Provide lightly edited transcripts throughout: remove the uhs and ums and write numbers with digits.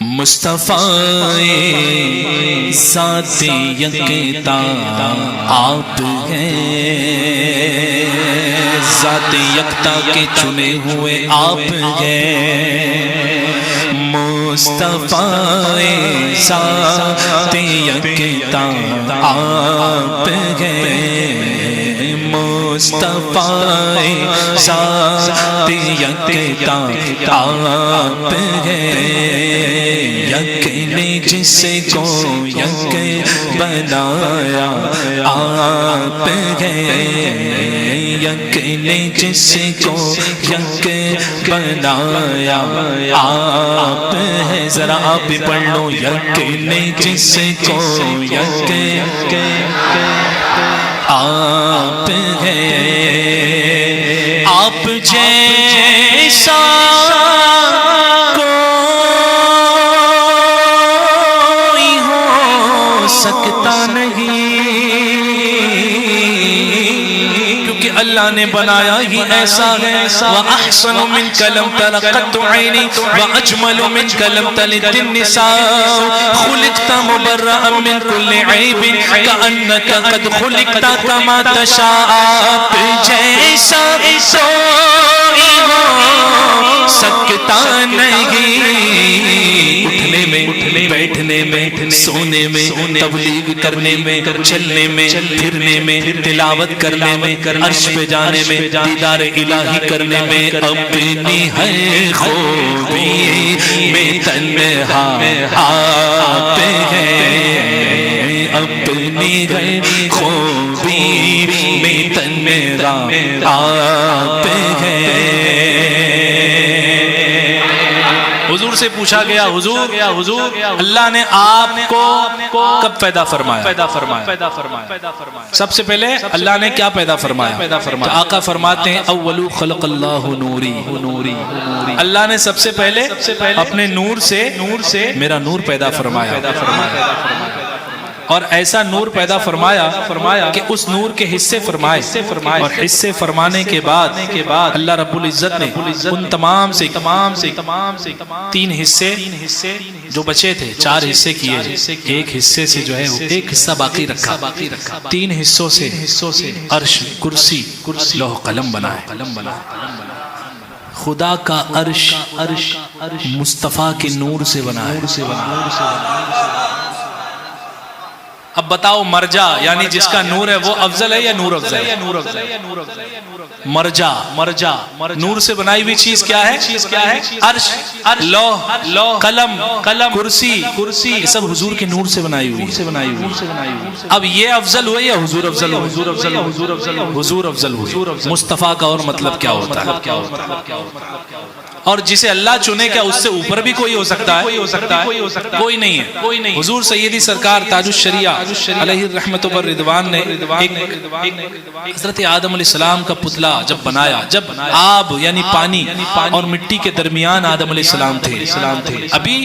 مصطفیٰ ذات یکتا آپ ہیں، ذات یکتا کے چنے ہوئے آپ ہیں، مصطفیٰ ذات یکتا آپ ہیں، مصطفیٰ ذات یکتا آپ ہیں، یک نے جس کو یک بنایا آپ ہیں، یک نے جس کو یک بنایا آپ ہیں، ذرا آپ بھی پڑھ لو، یک نے جس کو یک آپ ہیں، آپ جیسا سکتا نہیں، کیونکہ اللہ نے بنایا ہی ایسا ہے، وَأَحْسَنُ مِنْكَ لَمْ تَرَ قَطُّ عَيْنِي وَأَجْمَلُ مِنْكَ لَمْ تَلِدِ النِّسَاءُ خُلِقْتَ مُبَرَّأً مِنْ كُلِّ عَيْبٍ كَأَنَّكَ قَدْ خُلِقْتَ كَمَا تَشَاءُ، آپ جیسا کوئی ہو سکتا نہیں، اٹھنے میں بیٹھنے میں سونے میں تبلیغ کرنے میں چلنے میں پھرنے میں تلاوت کرنے میں عرش پہ جانے میں دیدار الہی کرنے میں اپنی ہے خوبی میں تنہا آپ ہیں، اپنی ہے خوبی میں تنہا آپ ہیں۔ حضور سے پوچھا گیا، حضور اللہ نے آپ کو کب پیدا فرمایا؟ سب سے پہلے اللہ نے کیا پیدا فرمایا؟ تو آقا فرماتے ہیں اولو خلق اللہ نوری، اللہ نے سب سے پہلے اپنے نور سے میرا نور پیدا فرمایا، اور ایسا نور پیدا فرمایا کہ اس نور کے حصے فرمائے، اور حصے فرمانے کے بعد اللہ رب العزت نے ان تمام سے تین حصے جو بچے تھے، چار حصے کیے، ایک حصے سے جو ہے ایک حصہ باقی رکھا، تین حصوں سے عرش، کرسی، لوح قلم بنائے۔ خدا کا عرش مصطفیٰ کے نور سے بنا ہے۔ اب بتاؤ مرجع یعنی جس کا نور ہے وہ افضل ہے یا نور افضل ہے؟ مرجع نور سے بنائی ہوئی چیز کیا ہے؟ عرش، لوح قلم، کرسی، یہ سب حضور کے نور سے بنائی ہوئی۔ اب یہ افضل ہوئے یا حضور افضل ہوئے؟ حضور افضل ہوئے۔ مصطفیٰ کا اور مطلب کیا ہوتا ہے؟ اور جسے اللہ چنے کیا اس سے اوپر بھی کوئی ہو سکتا ہے؟ کوئی نہیں ہے۔ حضور سیدی سرکار تاج الشریعہ علیہ الرحمت والرضوان نے حضرت آدم علیہ السلام کا پتلا جب بنایا، جب آب یعنی پانی اور مٹی کے درمیان آدم علیہ السلام تھے، ابھی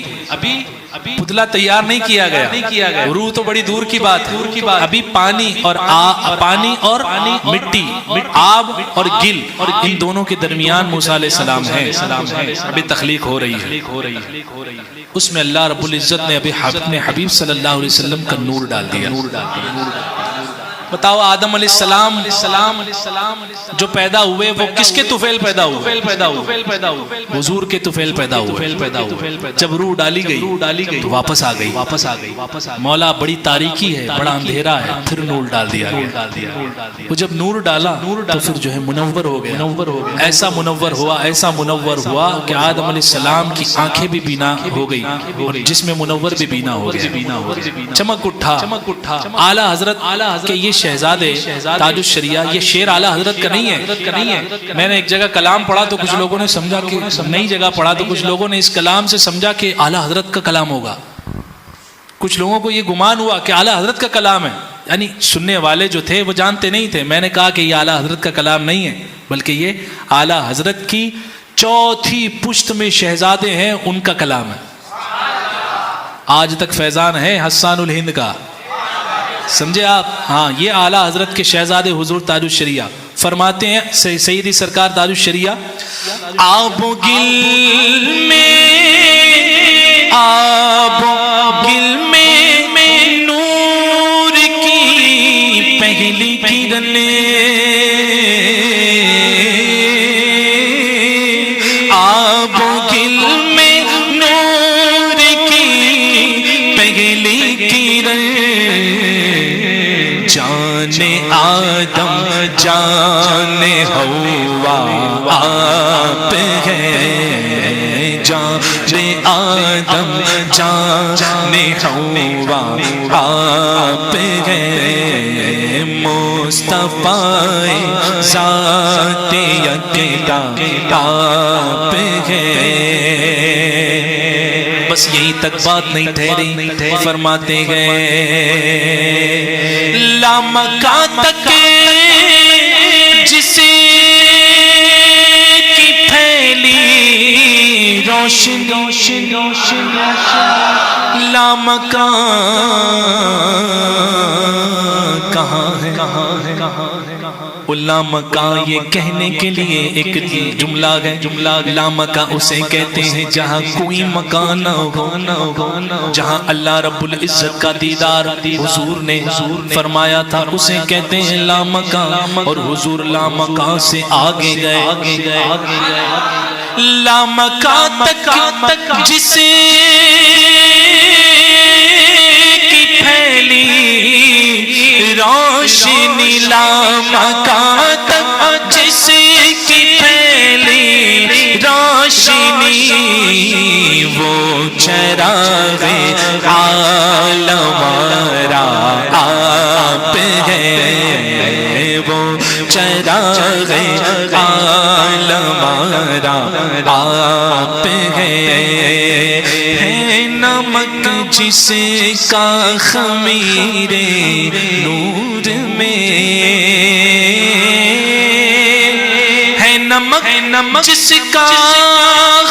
پتلا تیار نہیں کیا گیا، روح تو بڑی دور کی بات ہے، ابھی پانی اور مٹی، آب اور گل، اور ان دونوں کے درمیان موسیٰ علیہ السلام ہے، ابھی تخلیق ہو رہی ہے۔ اس میں اللہ رب العزت نے ابھی اپنے حبیب صلی اللہ علیہ وسلم کا نور ڈال دیا۔ بتاؤ آدم علیہ السلام جو پیدا ہوئے وہ کس کے طفیل پیدا ہوئے؟ حضور کے طفیل پیدا ہوئے۔ جب روح ڈالی گئی تو واپس آ گئی۔ مولا بڑی تاریکی ہے، بڑا اندھیرا ہے، پھر نور ڈال دیا گیا۔ وہ جب نور ڈالا تو پھر جو ہے منور ہو گیا، ایسا منور ہوا کہ آدم علیہ السلام کی آنکھیں بھی بینا ہو گئی اور جسم منور بھی بینا ہو گیا، چمک اٹھا۔ اعلیٰ حضرت کہ یہ شہزادے تاج الشریعہ، یہ شعر اعلیٰ حضرت کا نہیں ہے۔ میں نے ایک جگہ کلام پڑھا تو کچھ لوگوں نے سمجھا کہ نئی جگہ پڑھا تو کچھ لوگوں نے اس کلام سے سمجھا کہ اعلیٰ حضرت کا کلام ہوگا، کچھ لوگوں کو یہ گمان ہوا کہ اعلیٰ حضرت کا کلام ہے، یعنی سننے والے جو تھے وہ جانتے نہیں تھے۔ میں نے کہا کہ یہ اعلیٰ حضرت کا کلام نہیں ہے، بلکہ یہ اعلیٰ حضرت کی چوتھی پشت میں شہزادے ہیں ان کا کلام ہے۔ آج تک فیضان ہے حسان الہند کا، سمجھے آپ؟ ہاں، یہ اعلیٰ حضرت کے شہزادے حضور تاج الشریعہ فرماتے ہیں، سیدی سرکار تاج الشریعہ، آب و گل میں جان ہوا آپ ہیں، جان آدم جان ہوا آپ ہیں، مصطفیٰ ذات یکتا آپ ہیں۔ بس یہی تک بات نہیں ٹھہری، فرماتے گئے لامکان تک جسے کی پھیلی روشنی، لامکان کہاں ہے، لامکان یہ کہنے کے لیے ایک جملہ ہے، لامکان اسے کہتے ہیں جہاں کوئی مکان نہ ہو، جہاں اللہ رب العزت کا دیدار حضور نے فرمایا تھا اسے کہتے ہیں لامکان، اور حضور لامکان سے آگے گئے، لامکان تک جسے کی پھیلی روشنی، لامکان تک جس کی پھیلی روشنی، وہ چراغ عالم ہمارا آپ ہے، وہ چراغ عالم ہمارا آپ ہے، نمک جس کا خمیر نور میں ہے، نمک جس کا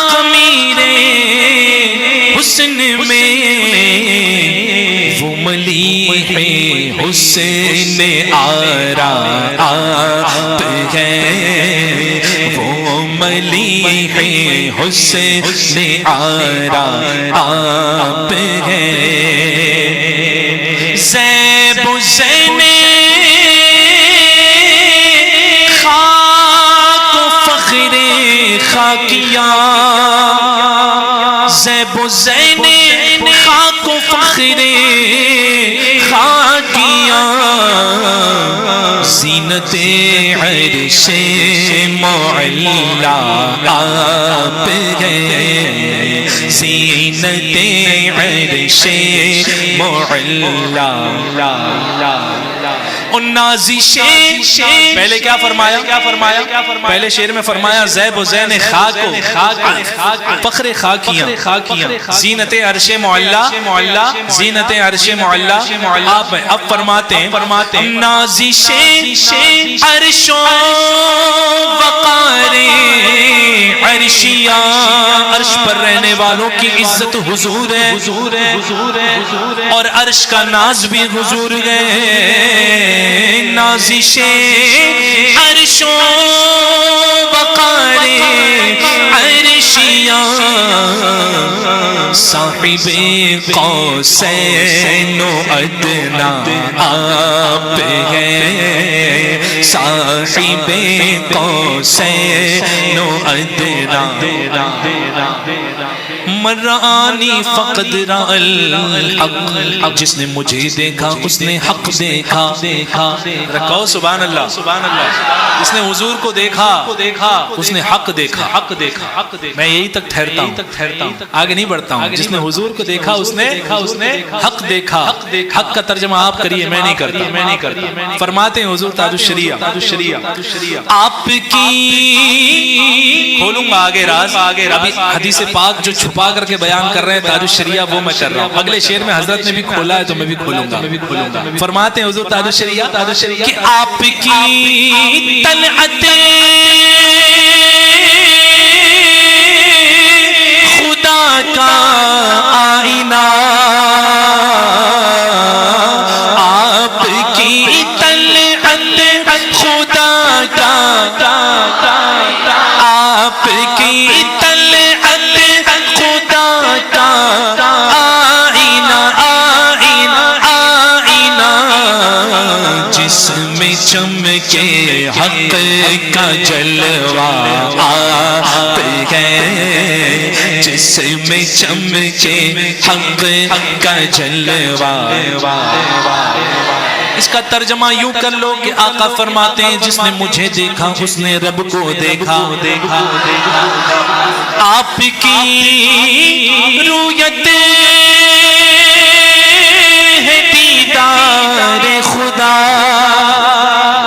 خمیر حسن میں، وہ ملی ہے حسن آرا آپ ہے، وہ ملی ہے حسن آرا آپ ہے، زیب و زین خاک و فخر خاکیاں، زیب و زین خاک و فخر خاکیاں، زینت عرش معلا آپ ہے، زینت عرش معلا، نازش پہلے کیا فرمایا، پہلے شعر میں فرمایا زیب و زین خاک و فخر خاکیاں، زینت عرش معلا، زینت عرش معلا آپ اب فرماتے ہیں نازش عرش و وقار عرشیاں، عرش پر رہنے والوں کی عزت حضور ہے، اور عرش کا ناز بھی حضور ہے، نازش عرش و وقار عرشیاں، صاحب قوسین و ادنا آپ ہے، صاحب قوسین و ادنا، مرانی فقد را الحق، جس نے مجھے دیکھا اس نے حق دیکھا، رکھو سبحان اللہ، جس نے حضور کو دیکھا اس نے حق دیکھا، میں یہی تک ٹھہرتا ہوں، آگے نہیں بڑھتا ہوں، جس نے حضور کو دیکھا اس نے حق دیکھا، حق کا ترجمہ آپ کریے، میں نہیں کرتا، فرماتے ہیں حضور تاج الشریعہ آپ کی، کھولوں گا آگے راز، ابھی حدیث پاک جو چھپا کر کے بیان کر رہے ہیں تاج الشریعہ وہ میں کر رہا ہوں، اگلے شعر میں حضرت نے بھی کھولا ہے تو میں بھی کھولوں گا، فرماتے ہیں حضور تاج الشریعہ کہ آپ کی طلعت خدا کا آئینہ، آپ کی طلعت خدا کا، آپ کی طلعت خدا کا آئینہ، جس میں چمکے حق کا جلوہ آپ ہے، جس میں چمکے حق کا جلوہ، اس کا ترجمہ یوں کر لو کہ آقا فرماتے ہیں جس نے مجھے دیکھا اس نے رب کو دیکھا آپ کی رویت ہے دیدار خدا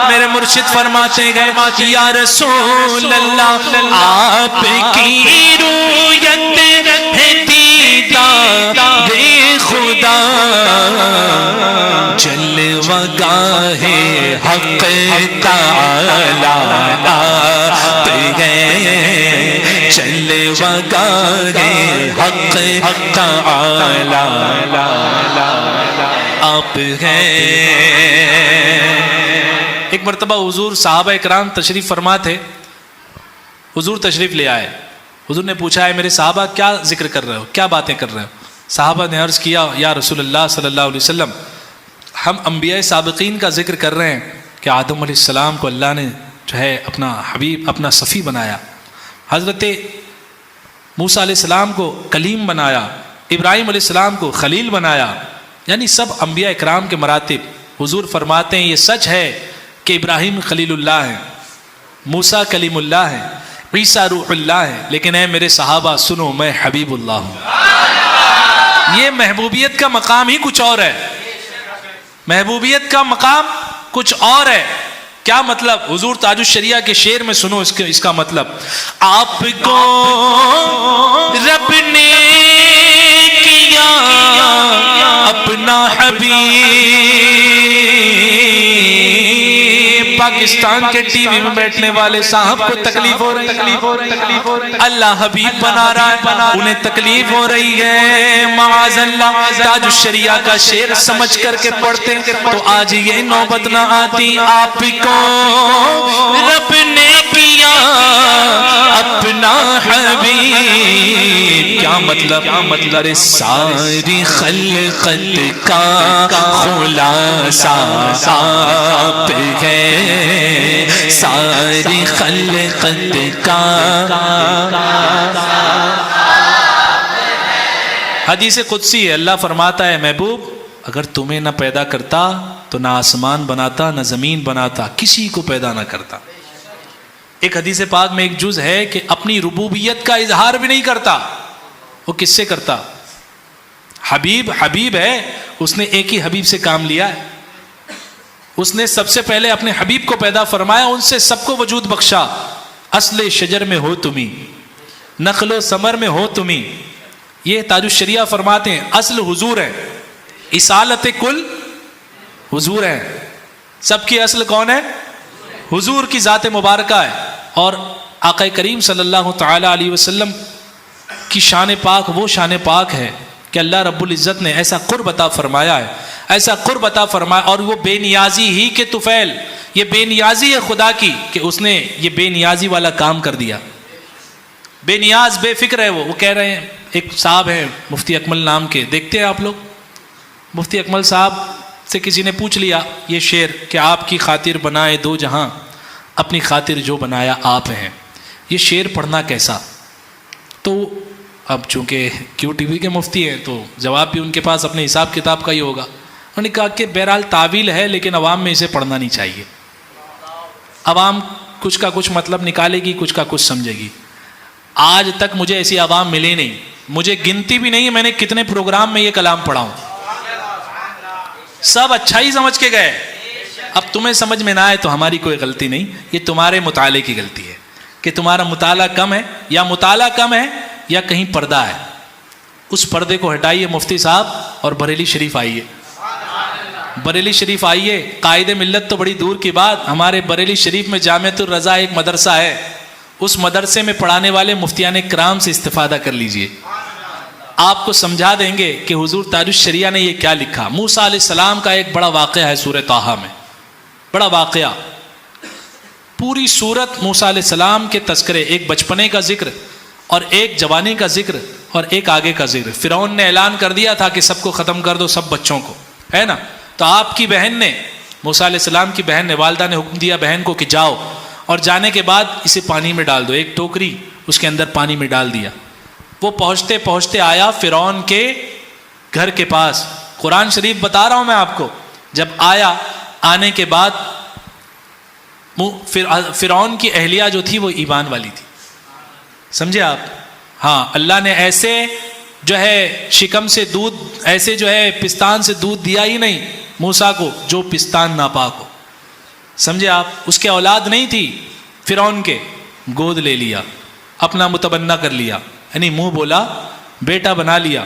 میرے مرشد فرماتے گئے یا رسول اللہ آپ کی رویت ہے دیدار خدا جلوہ گاہ حق تعالی آپ ہیں جلوہ گاہ حق تعالی آپ ہیں ایک مرتبہ حضور صحابہ اکرام تشریف فرما تھے حضور تشریف لے آئے حضور نے پوچھا ہے میرے صحابہ کیا ذکر کر رہے ہو کیا باتیں کر رہے ہو صحابہ نے عرض کیا یا رسول اللہ صلی اللہ علیہ وسلم ہم انبیاء سابقین کا ذکر کر رہے ہیں کہ آدم علیہ السلام کو اللہ نے جو ہے اپنا حبیب اپنا صفی بنایا حضرت موسیٰ علیہ السلام کو کلیم بنایا ابراہیم علیہ السلام کو خلیل بنایا یعنی سب انبیاء اکرام کے مراتب حضور فرماتے ہیں یہ سچ ہے کہ ابراہیم خلیل اللہ ہے موسیٰ کلیم اللہ ہے عیسیٰ روح اللہ ہے لیکن اے میرے صحابہ سنو میں حبیب اللہ ہوں یہ محبوبیت کا مقام ہی کچھ اور ہے محبوبیت کا مقام کچھ اور ہے کیا مطلب حضور تاج الشریعہ کے شعر میں سنو اس کا مطلب آپ کو رب نے کیا اپنا حبیب پاکستان کے ٹی وی میں بیٹھنے والے صاحب کو تکلیف ہو رہی اللہ حبیب بنا رہا ہے انہیں تکلیف ہو رہی ہے معاذ اللہ تاج الشریعہ کا شعر سمجھ کر کے پڑھتے تو آج یہ نوبت نہ آتی آپ کو رب نے کیا اپنا حبیب کیا مطلب ارے ساری خلقت کا خلاصہ آپ ہے ساری خلقت کا حدیث قدسی ہے اللہ فرماتا ہے محبوب اگر تمہیں نہ پیدا کرتا تو نہ آسمان بناتا نہ زمین بناتا کسی کو پیدا نہ کرتا ایک حدیث پاک میں ایک جز ہے کہ اپنی ربوبیت کا اظہار بھی نہیں کرتا وہ کس سے کرتا حبیب ہے اس نے ایک ہی حبیب سے کام لیا ہے اس نے سب سے پہلے اپنے حبیب کو پیدا فرمایا ان سے سب کو وجود بخشا اصل شجر میں ہو تمہیں نخل و ثمر میں ہو تمہیں یہ تاج الشریعہ فرماتے ہیں اصل حضور ہے اصالت کل حضور ہے سب کی اصل کون ہے حضور کی ذات مبارکہ ہے اور آقا کریم صلی اللہ تعالی علیہ وسلم کی شان پاک وہ شان پاک ہے کہ اللہ رب العزت نے ایسا قرب عطا فرمایا ہے ایسا قرب عطا فرمایا اور وہ بے نیازی ہی کے طفیل یہ بے نیازی ہے خدا کی کہ اس نے یہ بے نیازی والا کام کر دیا بے نیاز بے فکر ہے وہ کہہ رہے ہیں ایک صاحب ہیں مفتی اکمل نام کے دیکھتے ہیں آپ لوگ مفتی اکمل صاحب سے کسی نے پوچھ لیا یہ شعر کہ آپ کی خاطر بنائے دو جہاں اپنی خاطر جو بنایا آپ ہیں یہ شعر پڑھنا کیسا تو اب چونکہ کیو ٹی وی کے مفتی ہیں تو جواب بھی ان کے پاس اپنے حساب کتاب کا ہی ہوگا انہوں نے کہا کہ بہرحال تعویل ہے لیکن عوام میں اسے پڑھنا نہیں چاہیے عوام کچھ کا کچھ مطلب نکالے گی کچھ کا کچھ سمجھے گی آج تک مجھے ایسی عوام ملی نہیں مجھے گنتی بھی نہیں ہے میں نے کتنے پروگرام میں یہ کلام پڑھا ہوں سب اچھا ہی سمجھ کے گئے اب تمہیں سمجھ میں نہ آئے تو ہماری کوئی غلطی نہیں یہ تمہارے مطالعے کی غلطی ہے کہ تمہارا مطالعہ کم ہے یا مطالعہ کم ہے یا کہیں پردہ ہے اس پردے کو ہٹائیے مفتی صاحب اور بریلی شریف آئیے بریلی شریف آئیے قائد ملت تو بڑی دور کی بات ہمارے بریلی شریف میں جامعۃ الرضا ایک مدرسہ ہے اس مدرسے میں پڑھانے والے مفتیان کرام سے استفادہ کر لیجئے آپ کو سمجھا دیں گے کہ حضور تاج الشریعہ نے یہ کیا لکھا موسیٰ علیہ السلام کا ایک بڑا واقعہ ہے سورہ طٰہٰ میں بڑا واقعہ پوری سورت موسیٰ علیہ السلام کے تذکرے ایک بچپنے کا ذکر اور ایک جوانی کا ذکر اور ایک آگے کا ذکر فرعون نے اعلان کر دیا تھا کہ سب کو ختم کر دو سب بچوں کو ہے نا تو آپ کی بہن نے موسیٰ علیہ السلام کی بہن نے والدہ نے حکم دیا بہن کو کہ جاؤ اور جانے کے بعد اسے پانی میں ڈال دو ایک ٹوکری اس کے اندر پانی میں ڈال دیا وہ پہنچتے پہنچتے آیا فرعون کے گھر کے پاس قرآن شریف بتا رہا ہوں میں آپ کو جب آیا آنے کے بعد فرعون کی اہلیہ جو تھی وہ ایمان والی تھی. سمجھے آپ؟ ہاں، اللہ نے ایسے جو ہے شکم سے دودھ، ایسے جو ہے پستان سے دودھ دیا ہی نہیں موسیٰ کو جو پستان ناپاک ہو. سمجھے آپ؟ اس کے اولاد نہیں تھی فرعون کے، گود لے لیا، اپنا متبنہ کر لیا، یعنی منہ بولا بیٹا بنا لیا.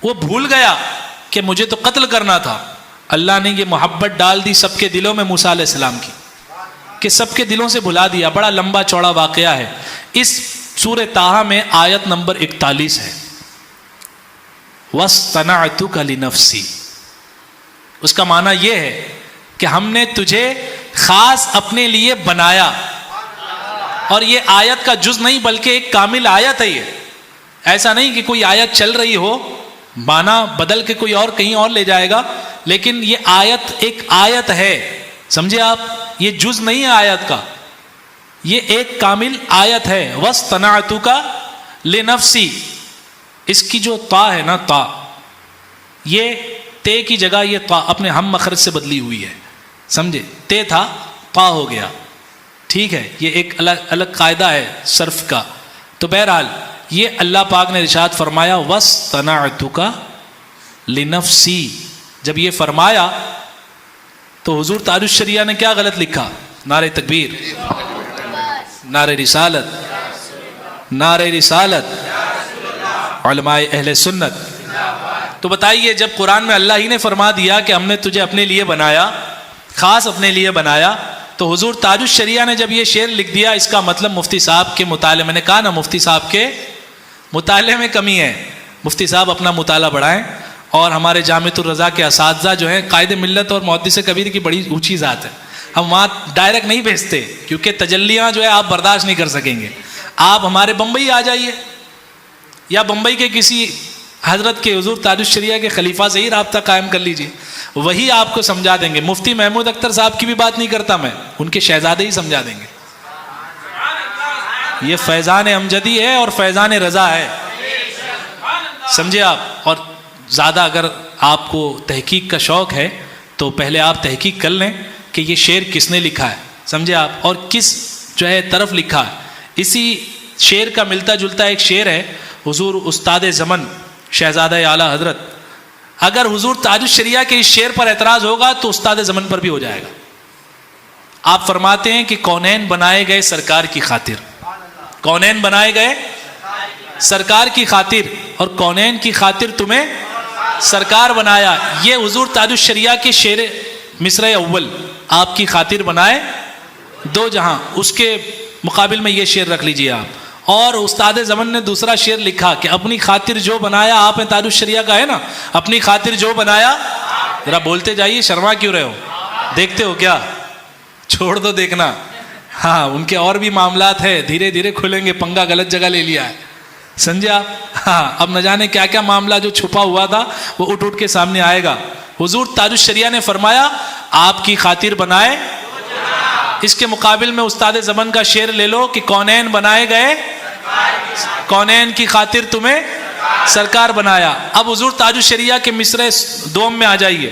وہ بھول گیا کہ مجھے تو قتل کرنا تھا. اللہ نے یہ محبت ڈال دی سب کے دلوں میں موسیٰ علیہ السلام کی کہ سب کے دلوں سے بھلا دیا. بڑا لمبا چوڑا واقعہ ہے. اس سورہ طٰہٰ میں آیت نمبر 41 ہے، وَاصْطَنَعْتُكَ لِنَفْسِي. اس کا معنی یہ ہے کہ ہم نے تجھے خاص اپنے لیے بنایا. اور یہ آیت کا جز نہیں بلکہ ایک کامل آیت ہے. یہ ایسا نہیں کہ کوئی آیت چل رہی ہو، معنی بدل کے کوئی اور کہیں اور لے جائے گا، لیکن یہ آیت ایک آیت ہے. سمجھے آپ؟ یہ جز نہیں ہے آیت کا، یہ ایک کامل آیت ہے. وَاصْطَنَعْتُكَ لِنَفْسِي. اس کی جو تا ہے نا، تا، یہ تے کی جگہ یہ تا اپنے ہم مخرج سے بدلی ہوئی ہے. سمجھے؟ تے تھا، تا ہو گیا. ٹھیک ہے، یہ ایک الگ قاعدہ ہے صرف کا. تو بہرحال یہ اللہ پاک نے ارشاد فرمایا وَاصْطَنَعْتُكَ لِنَفْسِي. جب یہ فرمایا تو حضور تاج الشریعہ نے کیا غلط لکھا؟ نعرہ تکبیر، نعرہ رسالت، نعرہ رسالت، علماء اہل سنت. تو بتائیے، جب قرآن میں اللہ ہی نے فرما دیا کہ ہم نے تجھے اپنے لیے بنایا، خاص اپنے لیے بنایا، تو حضور تاج الشریعہ نے جب یہ شعر لکھ دیا، اس کا مطلب مفتی صاحب کے مطالعے، میں نے کہا نا مفتی صاحب کے مطالعے میں کمی ہے. مفتی صاحب اپنا مطالعہ بڑھائیں. اور ہمارے جامعۃ الرضا کے اساتذہ جو ہیں قائد ملت اور محدث کبیر کی بڑی اونچی ذات ہے. ہم وہاں ڈائریکٹ نہیں بھیجتے کیونکہ تجلیاں جو ہے آپ برداشت نہیں کر سکیں گے. آپ ہمارے بمبئی آ جائیے، یا بمبئی کے کسی حضرت کے حضور تاج الشریعہ کے خلیفہ سے ہی رابطہ قائم کر لیجیے، وہی آپ کو سمجھا دیں گے. مفتی محمود اختر صاحب کی بھی بات نہیں کرتا میں، ان کے شہزادے ہی سمجھا دیں گے. یہ فیضان امجدی ہے اور فیضان رضا ہے. سمجھے آپ؟ اور زیادہ اگر آپ کو تحقیق کا شوق ہے تو پہلے آپ تحقیق کر لیں کہ یہ شعر کس نے لکھا ہے. سمجھے آپ؟ اور کس جو ہے طرف لکھا ہے. اسی شعر کا ملتا جلتا ایک شعر ہے حضور استاد زمن شہزادہ اعلیٰ حضرت. اگر حضور تاج الشریعہ کے اس شعر پر اعتراض ہوگا تو استاد زمن پر بھی ہو جائے گا. آپ فرماتے ہیں کہ کونین بنائے گئے سرکار کی خاطر، کونین بنائے گئے سرکار کی خاطر، اور کونین کی خاطر تمہیں سرکار بنایا. یہ حضور تاج الشریعہ کے شعر مصرع اول، آپ کی خاطر بنائے دو جہاں. اس کے مقابل میں یہ شعر رکھ لیجئے آپ. اور استاد زمن نے دوسرا شعر لکھا کہ اپنی خاطر جو بنایا، آپ نے تاج الشریعہ کا ہے نا، اپنی خاطر جو بنایا. ذرا بولتے جائیے، شرما کیوں رہے ہو؟ دیکھتے ہو کیا؟ چھوڑ دو دیکھنا. ہاں، ان کے اور بھی معاملات ہے، دھیرے دھیرے کھلیں گے. پنگا غلط جگہ لے لیا ہے، سمجھے آپ؟ ہاں، اب نہ جانے کیا کیا معاملہ جو چھپا ہوا تھا وہ اٹھ اٹھ کے سامنے آئے گا. حضور تاج الشریعہ نے فرمایا آپ کی خاطر بنائے. اس کے مقابل میں استاد زمن کا شعر لے لو کہ کونین بنائے گئے، کونین کی خاطر تمہیں سرکار بنایا. اب حضور تاج الشریعہ کے مصرع دوم میں آ جائیے.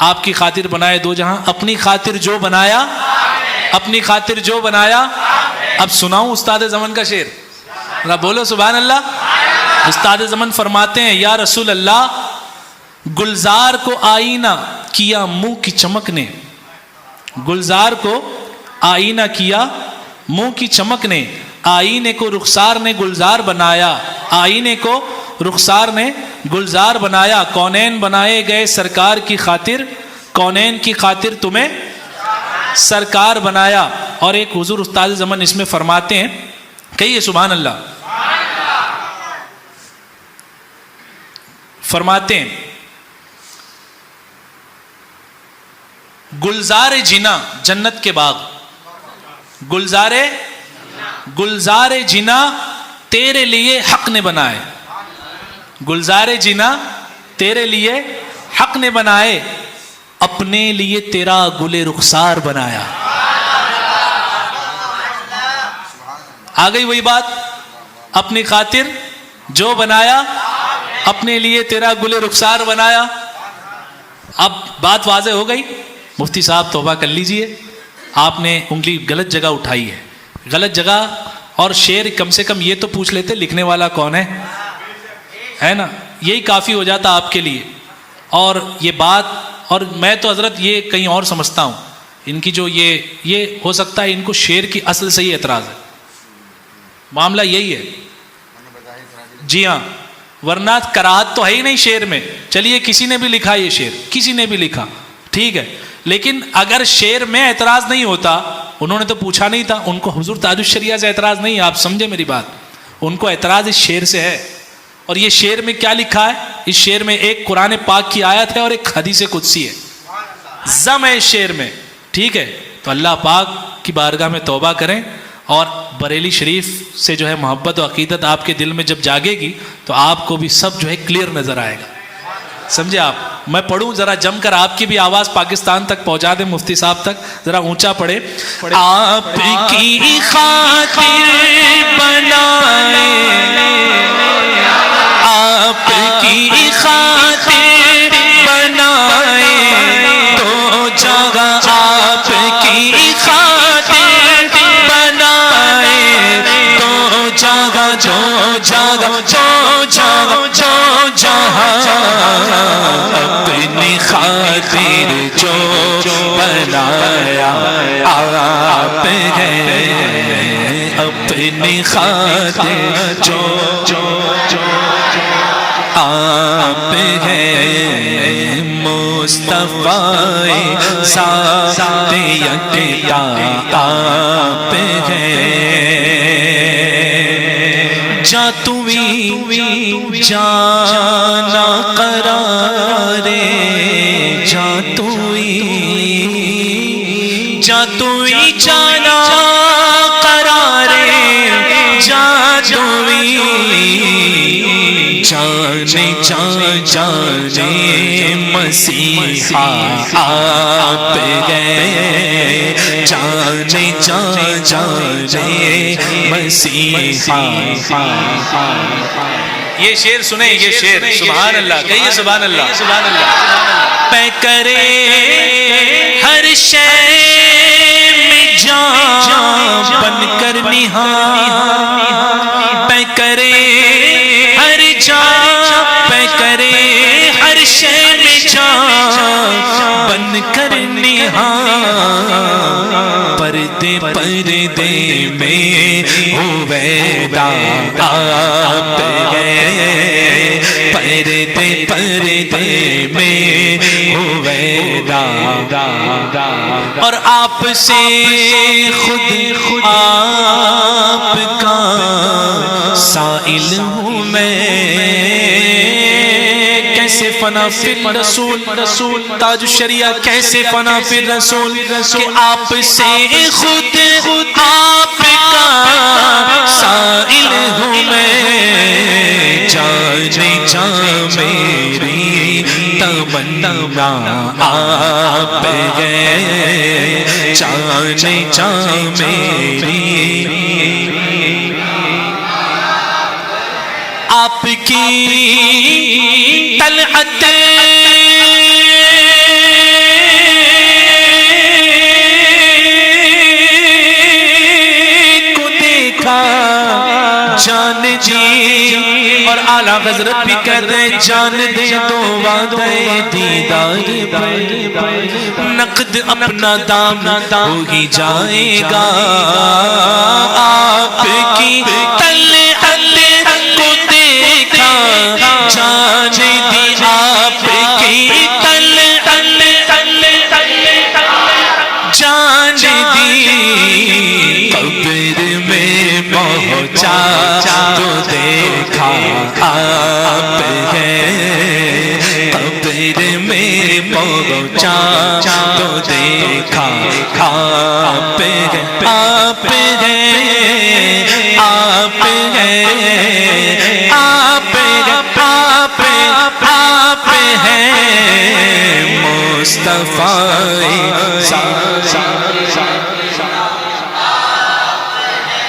آپ کی خاطر بنائے دو جہاں، اپنی خاطر جو بنایا، اپنی خاطر جو بنایا. اب سناؤں استاد زمن کا شعر؟ ذرا بولو سبحان اللہ. استاد زمن فرماتے ہیں یا رسول اللہ، گلزار کو آئینہ کیا منہ کی چمک نے، گلزار کو آئینہ کیا منہ کی چمک نے، آئینے کو رخسار نے گلزار بنایا، آئینے کو رخسار نے گلزار بنایا. کونین بنائے گئے سرکار کی خاطر، کونین کی خاطر تمہیں سرکار بنایا. اور ایک حضور استاد زمن اس میں فرماتے ہیں، کہیے سبحان اللہ. فرماتے ہیں گلزار جنا، جنت کے باغ، گلزار جنا تیرے لیے حق نے بنائے، گلزار جنا تیرے لیے حق نے بنائے، اپنے لیے تیرا گل رخسار بنایا. آ گئی وہی بات، اپنی خاطر جو بنایا، اپنے لیے تیرا گل رخسار بنایا. اب بات واضح ہو گئی. مفتی صاحب توبہ کر لیجئے، آپ نے انگلی غلط جگہ اٹھائی ہے، غلط جگہ. اور شعر کم سے کم یہ تو پوچھ لیتے لکھنے والا کون ہے نا، یہی کافی ہو جاتا آپ کے لیے. اور یہ بات، اور میں تو حضرت یہ کہیں اور سمجھتا ہوں، ان کی جو یہ ہو سکتا ہے ان کو شعر کی اصل سے ہی اعتراض ہے، معاملہ یہی ہے. جی ہاں، ورنہ کراہت تو ہے ہی نہیں شعر میں. چلیے کسی نے بھی لکھا یہ شعر، کسی نے بھی لکھا، ٹھیک ہے، لیکن اگر شعر میں اعتراض نہیں ہوتا، انہوں نے تو پوچھا نہیں تھا، ان کو حضور تاج الشریعہ سے اعتراض نہیں ہے، آپ سمجھے میری بات، ان کو اعتراض اس شعر سے ہے. اور یہ شعر میں کیا لکھا ہے؟ اس شعر میں ایک قرآن پاک کی آیت ہے اور ایک حدیث قدسی ہے، ضم ہے اس شعر میں، ٹھیک ہے. تو اللہ پاک کی بارگاہ میں توبہ کریں، اور بریلی شریف سے جو ہے محبت و عقیدت آپ کے دل میں جب جاگے گی تو آپ کو بھی سب جو ہے کلیئر نظر آئے گا. سمجھے آپ؟ میں پڑھوں ذرا جم کر، آپ کی بھی آواز پاکستان تک پہنچا دیں، مفتی صاحب تک ذرا اونچا پڑھے. آپ کی خاطر بنائے، آپ کی خاطر بنائے تو جگہ، آپ کی خاطر بنائے تو جگہ، جو جگہ جو جگہ جو جہاں، اپنی خاطر جو بنایا آپ ہے، اپنی خاطر جو آپ ہے، مصطفیٰ ذات یکتا آپ ہے. جا توی جانا قرارے، جا توی جانا قرارے، جا توی جانے مسیحا آپ گئے، جانے مسیحا. یہ شعر سنیں، یہ شعر، سبحان اللہ کہیے، سبحان اللہ، سبحان اللہ. پہ کرے ہر شے میں جان بن کر نہاں، پہ کرے ہر جان، پہ کرے ہر شے میں جان بن کر نہاں. پردے میں ہویدا آپ ہے، پردے میں ہویدا، اور آپ سے خود آپ کا سائل ہوں میں. کیسے فنا فی رسول تاج الشریعہ، کیسے فنا فی رسول، کہ آپ سے خود آپ کا سائل ہوں میں. جان میری تمنا آپ ہے، جان میری آپ کی طلعت کو دیکھا جان جی، اور اعلیٰ حضرت بھی کہتے ہیں جان دے تو وعدے دیدار پر نقد اپنا دام ہو ہی جائے گا. آپ کی جان دی آپ کی جان دی، قبر میں پہنچا تو دیکھا آپ ہے، قبر میں پہنچا تو دیکھا آپ ہے، آپ ہے، آپ ہے، آپ ہے مصطفیٰ.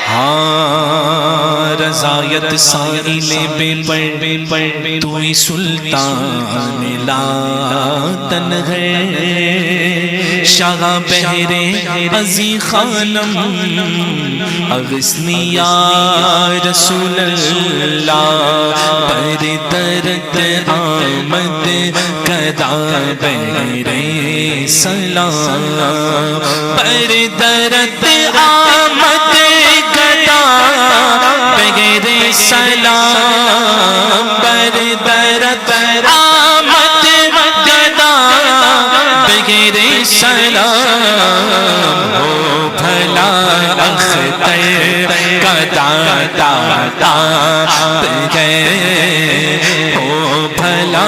ہاں رضایت غایت سائل بے پر تو ہی سلطان لاتن ہے شاہ بہر عزی خانم اغثنی یا رسول اللہ پر درد آمد کدا بہر سلام پر درد آمد کدا بہر سلام پر درد آمد کدا بغیر سلام ہو بھلا اختر کا داتا بغیر ہو بھلا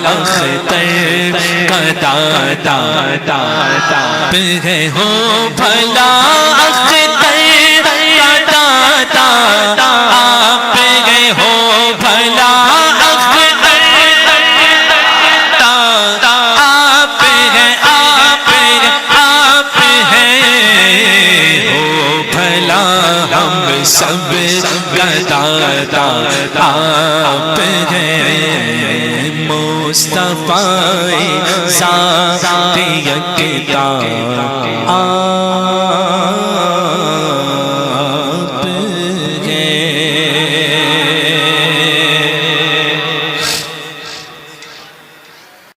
اختر کا داتا بغیر ہو بھلا اختر کا داتا بغیر ہو بھلا سب گداتا آپ ہیں مصطفی ذات یکتا